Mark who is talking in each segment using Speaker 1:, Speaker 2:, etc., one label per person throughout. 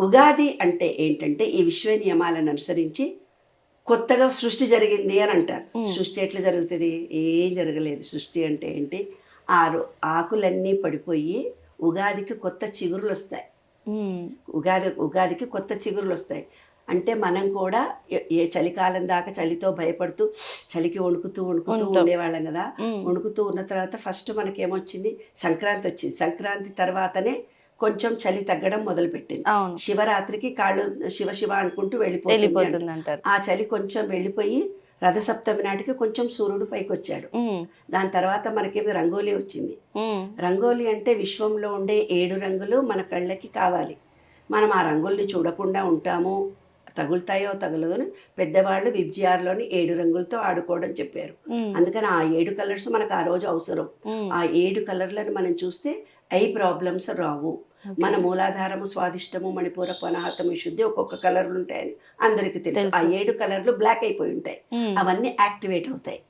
Speaker 1: ఉగాది అంటే ఏంటంటే ఈ విశ్వ నియమాలను అనుసరించి కొత్తగా సృష్టి జరిగింది అని అంటారు. సృష్టి ఎట్లా జరుగుతుంది? ఏం జరగలేదు. సృష్టి అంటే ఏంటి? ఆకులన్నీ పడిపోయి ఉగాదికి కొత్త చిగురులు వస్తాయి. ఉగాదికి కొత్త చిగురులు వస్తాయి. అంటే మనం కూడా ఏ చలికాలం దాకా చలితో భయపడుతూ చలికి వణుకుతూ ఉండేవాళ్ళం కదా. వణుకుతూ ఉన్న తర్వాత ఫస్ట్ మనకేమొచ్చింది? సంక్రాంతి వచ్చింది. సంక్రాంతి తర్వాతనే కొంచెం చలి తగ్గడం మొదలుపెట్టింది. శివరాత్రికి కాళ్ళు శివ శివ అనుకుంటూ వెళ్ళిపోతుంది అంటారు. ఆ చలి కొంచెం వెళ్ళిపోయి రథసప్తమి నాటికి కొంచెం సూర్యుడు పైకి వచ్చాడు. దాని తర్వాత మనకేమి రంగోలీ వచ్చింది. రంగోలీ అంటే విశ్వంలో ఉండే 7 రంగులు మన కళ్ళకి కావాలి. మనం ఆ రంగుల్ని చూడకుండా ఉంటాము, తగులుతాయో తగలదో అని పెద్దవాళ్ళు విబ్జిఆర్లోని 7 రంగులతో ఆడుకోవడం చెప్పారు. అందుకని ఆ 7 కలర్స్ మనకు ఆ రోజు అవసరం. ఆ 7 కలర్లను మనం చూస్తే ఐ ప్రాబ్లమ్స్ రావు. మన మూలాధారము, స్వాదిష్టము, మణిపూరపు, అనాహతము, శుద్ధి ఒక్కొక్క కలర్లు ఉంటాయని అందరికీ తెలుసు. ఆ 7 కలర్లు బ్లాక్ అయిపోయి ఉంటాయి. అవన్నీ యాక్టివేట్ అవుతాయి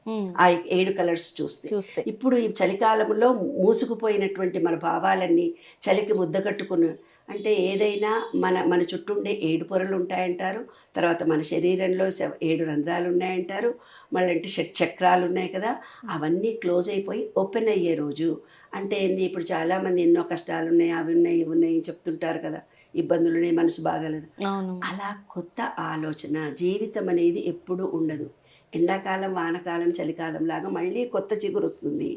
Speaker 1: ఆ 7 కలర్స్ చూస్తే. ఇప్పుడు ఈ చలికాలంలో మూసుకుపోయినటువంటి మన భావాలన్నీ చలికి ముద్ద కట్టుకుని, అంటే ఏదైనా మన చుట్టూ ఉండే 7 పొరలు ఉంటాయంటారు. తర్వాత మన శరీరంలో 7 రంధ్రాలు ఉన్నాయంటారు. మళ్ళీ అంటే చక్రాలు ఉన్నాయి కదా, అవన్నీ క్లోజ్ అయిపోయి ఓపెన్ అయ్యే రోజు. అంటే ఏంది? ఇప్పుడు చాలామంది ఎన్నో కష్టాలు ఉన్నాయి, అవి ఉన్నాయి, ఇవి ఉన్నాయి చెప్తుంటారు కదా, ఇబ్బందులు ఉన్నాయి, మనసు బాగాలేదు. అలా కొత్త ఆలోచన. జీవితం అనేది ఎప్పుడు ఉండదు. ఎండాకాలం, వానకాలం, చలికాలం లాగా మళ్ళీ కొత్త చిగురు వస్తుంది.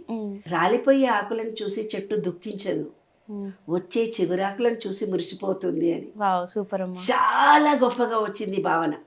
Speaker 1: రాలిపోయే ఆకులను చూసి చెట్టు దుఃఖించదు, వచ్చే చిగురాకులను చూసి మురిసిపోతుంది అని.
Speaker 2: సూపర్.
Speaker 1: చాలా గొప్పగా వచ్చింది భావన.